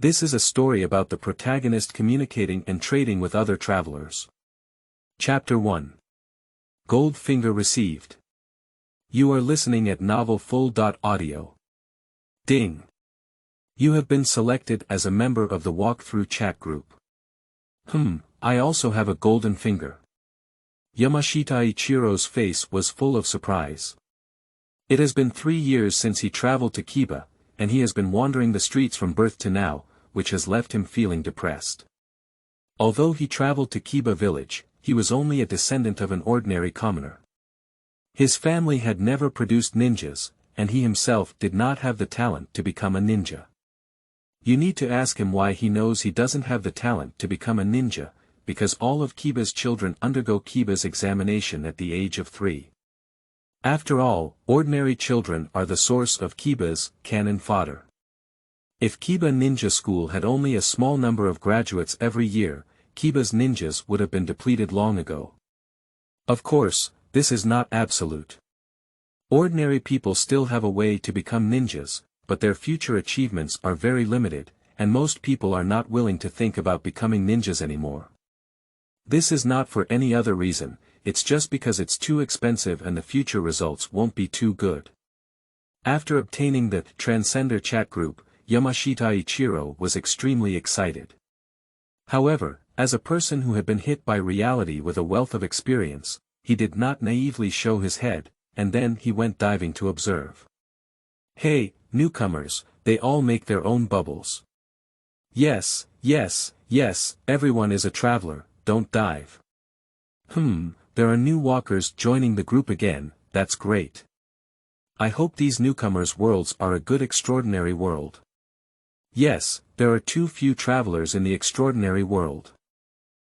This is a story about the protagonist communicating and trading with other travelers. Chapter 1. Gold Finger Received. You are listening at novelfull.audio. Ding. You have been selected as a member of the walkthrough chat group. I also have a golden finger. Yamashita Ichiro's face was full of surprise. It has been 3 years since he traveled to Kiba, and he has been wandering the streets from birth to now, which has left him feeling depressed. Although he traveled to Kiba village, he was only a descendant of an ordinary commoner. His family had never produced ninjas, and he himself did not have the talent to become a ninja. You need to ask him why he knows he doesn't have the talent to become a ninja, because all of Kiba's children undergo Kiba's examination at the age of 3. After all, ordinary children are the source of Kiba's cannon fodder. If Kiba Ninja School had only a small number of graduates every year, Kiba's ninjas would have been depleted long ago. Of course, this is not absolute. Ordinary people still have a way to become ninjas, but their future achievements are very limited, and most people are not willing to think about becoming ninjas anymore. This is not for any other reason, it's just because it's too expensive and the future results won't be too good. After obtaining the Transcender chat group, Yamashita Ichiro was extremely excited. However, as a person who had been hit by reality with a wealth of experience, he did not naively show his head, and then he went diving to observe. Hey, newcomers, they all make their own bubbles. Yes, everyone is a traveler, don't dive. There are new walkers joining the group again, that's great. I hope these newcomers' worlds are a good extraordinary world. Yes, there are too few travelers in the extraordinary world.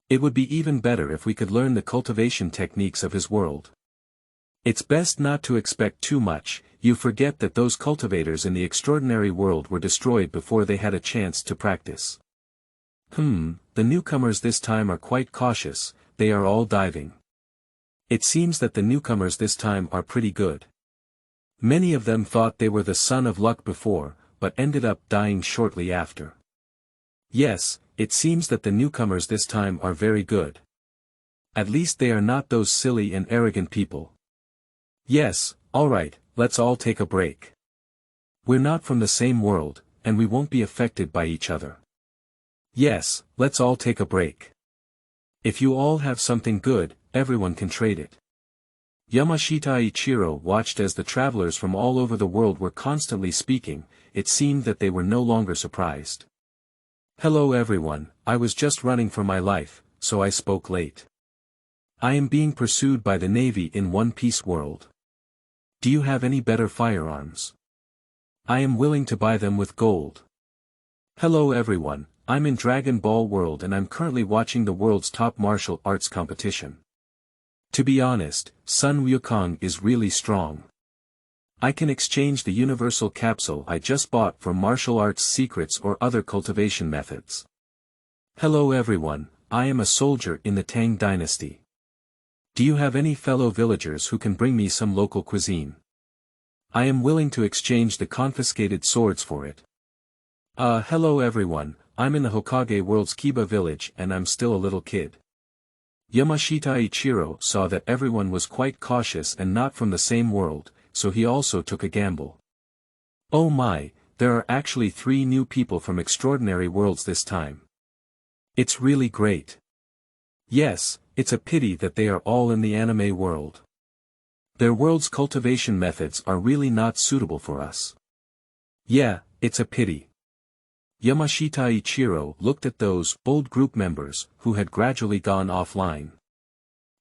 It would be even better if we could learn the cultivation techniques of his world. It's best not to expect too much, you forget that those cultivators in the extraordinary world were destroyed before they had a chance to practice. The newcomers this time are quite cautious, they are all diving. It seems that the newcomers this time are pretty good. Many of them thought they were the son of luck before, but ended up dying shortly after. Yes, it seems that the newcomers this time are very good. At least they are not those silly and arrogant people. Yes, alright, let's all take a break. We're not from the same world, and we won't be affected by each other. Yes, let's all take a break. If you all have something good, everyone can trade it. Yamashita Ichiro watched as the travelers from all over the world were constantly speaking, it seemed that they were no longer surprised. Hello everyone, I was just running for my life, so I spoke late. I am being pursued by the Navy in One Piece world. Do you have any better firearms? I am willing to buy them with gold. Hello everyone, I'm in Dragon Ball World and I'm currently watching the world's top martial arts competition. To be honest, Sun Wukong is really strong. I can exchange the universal capsule I just bought for martial arts secrets or other cultivation methods. Hello everyone, I am a soldier in the Tang dynasty. Do you have any fellow villagers who can bring me some local cuisine? I am willing to exchange the confiscated swords for it. Hello everyone, I'm in the Hokage world's Kiba village and I'm still a little kid. Yamashita Ichiro saw that everyone was quite cautious and not from the same world, so he also took a gamble. Oh my, there are actually 3 new people from extraordinary worlds this time. It's really great. Yes, it's a pity that they are all in the anime world. Their world's cultivation methods are really not suitable for us. Yeah, it's a pity. Yamashita Ichiro looked at those old group members who had gradually gone offline.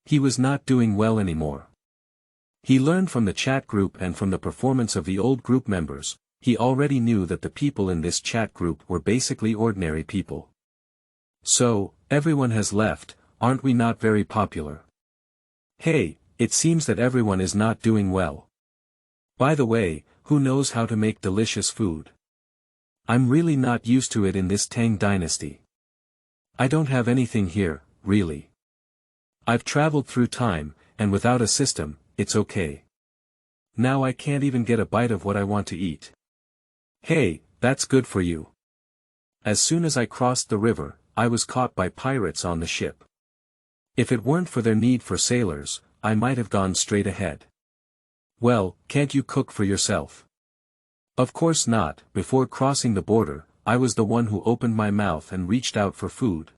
He was not doing well anymore. He learned from the chat group and from the performance of the old group members, he already knew that the people in this chat group were basically ordinary people. So, everyone has left, aren't we not very popular? Hey, it seems that everyone is not doing well. By the way, who knows how to make delicious food? I'm really not used to it in this Tang dynasty. I don't have anything here, really. I've traveled through time, and without a system, it's okay. Now I can't even get a bite of what I want to eat. Hey, that's good for you. As soon as I crossed the river, I was caught by pirates on the ship. If it weren't for their need for sailors, I might have gone straight ahead. Well, can't you cook for yourself? Of course not. Before crossing the border, I was the one who opened my mouth and reached out for food.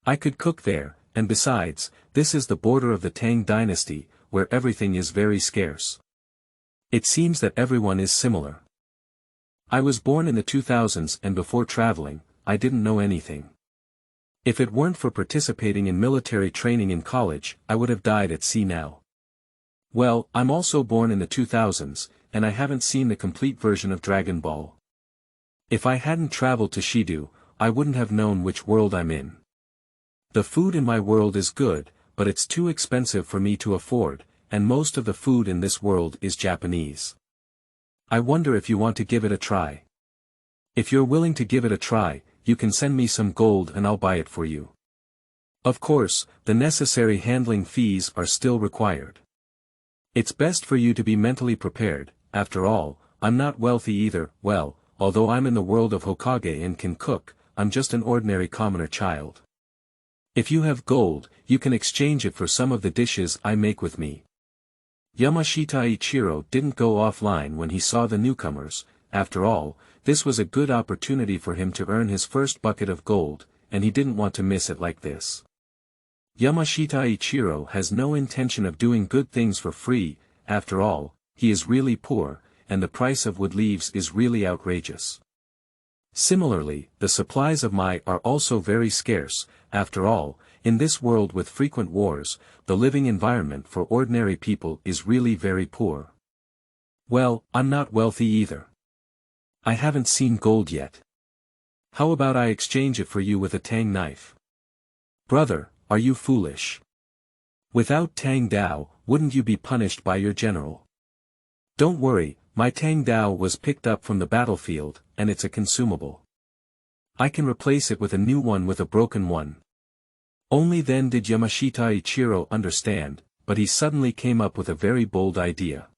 I could cook there, and besides, this is the border of the Tang dynasty, where everything is very scarce. It seems that everyone is similar. I was born in the 2000s and before traveling, I didn't know anything. If it weren't for participating in military training in college, I would have died at sea now. Well, I'm also born in the 2000s, and I haven't seen the complete version of Dragon Ball. If I hadn't traveled to Shido, I wouldn't have known which world I'm in. The food in my world is good, but it's too expensive for me to afford, and most of the food in this world is Japanese. I wonder if you want to give it a try. If you're willing to give it a try, you can send me some gold and I'll buy it for you. Of course, the necessary handling fees are still required. It's best for you to be mentally prepared. After all, I'm not wealthy either. Well, although I'm in the world of Hokage and can cook, I'm just an ordinary commoner child. If you have gold, you can exchange it for some of the dishes I make with me. Yamashita Ichiro didn't go offline when he saw the newcomers. After all, this was a good opportunity for him to earn his first bucket of gold, and he didn't want to miss it like this. Yamashita Ichiro has no intention of doing good things for free. After all, he is really poor, and the price of wood leaves is really outrageous. Similarly, the supplies of Mai are also very scarce. After all, in this world with frequent wars, the living environment for ordinary people is really very poor. Well, I'm not wealthy either. I haven't seen gold yet. How about I exchange it for you with a Tang knife? Brother, are you foolish? Without Tang Dao, wouldn't you be punished by your general? Don't worry, my Tang Dao was picked up from the battlefield, and it's a consumable. I can replace it with a new one with a broken one. Only then did Yamashita Ichiro understand, but he suddenly came up with a very bold idea.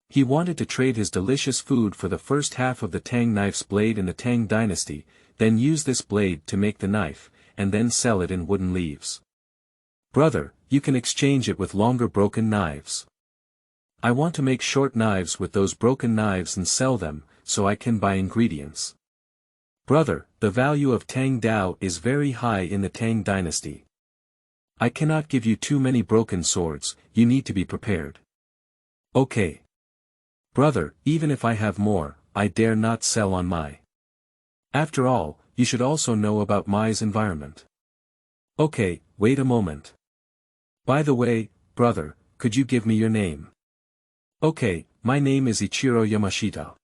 He wanted to trade his delicious food for the first half of the Tang knife's blade in the Tang dynasty, then use this blade to make the knife, and then sell it in wooden leaves. Brother, you can exchange it with longer broken knives. I want to make short knives with those broken knives and sell them, so I can buy ingredients. Brother, the value of Tang Dao is very high in the Tang dynasty. I cannot give you too many broken swords, you need to be prepared. Okay. Brother, even if I have more, I dare not sell on Mai. After all, you should also know about Mai's environment. Okay, wait a moment. By the way, brother, could you give me your name? Okay, my name is Ichiro Yamashita.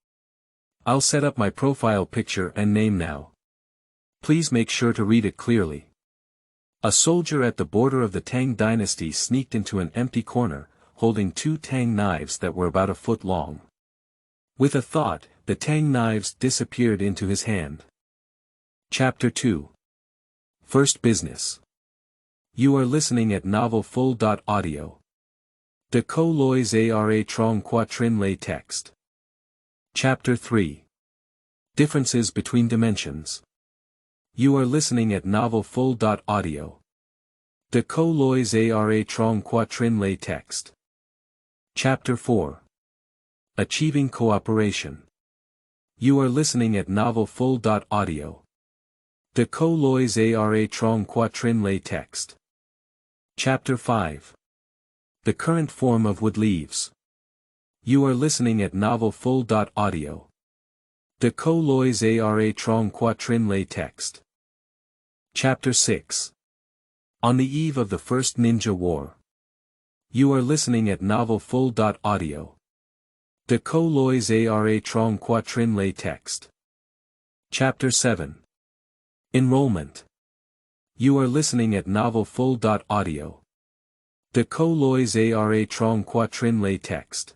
I'll set up my profile picture and name now. Please make sure to read it clearly. A soldier at the border of the Tang dynasty sneaked into an empty corner, holding two Tang knives that were about a foot long. With a thought, the Tang knives disappeared into his hand. Chapter 2. First Business. You are listening at Novel Full. Audio. De co lois ara trong quatrin lay text. Chapter 3. Differences between dimensions. You are listening at Novel Full. Audio. De co lois ara trong quatrin lay text. Chapter 4. Achieving Cooperation. You are listening at Novel Full. Audio. De co lois ara trong quatrin lay text. Chapter 5. The current form of wood leaves. You are listening at Novel Full. Audio. De co lois ara trong quatrin lay text. Chapter 6. On the eve of the First Ninja War. You are listening at Novel Full. Audio. De co lois ara trong quatrin lay text. Chapter 7. Enrollment. You are listening at Novel Full. Audio. De co lois ara trong quatrin lay text.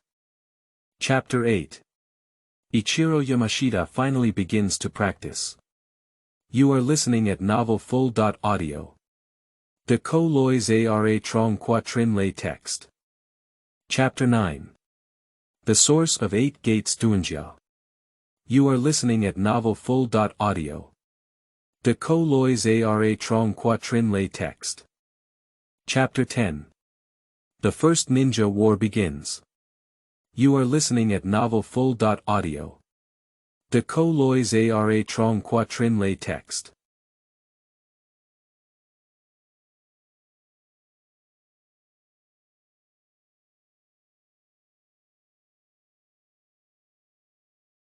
Chapter 8. Ichiro Yamashita finally begins to practice. You are listening at Novel Full. Audio. De co lois ara trong quatrin lay text. Chapter 9. The Source of Eight Gates Dunjia. You are listening at Novel Full. Audio. De Colois Ara Trong Quatrin Lay Text. Chapter 10. The First Ninja War Begins. You are listening at Novel Full. Audio. De Colois Ara Trong Quatrin Lay Text.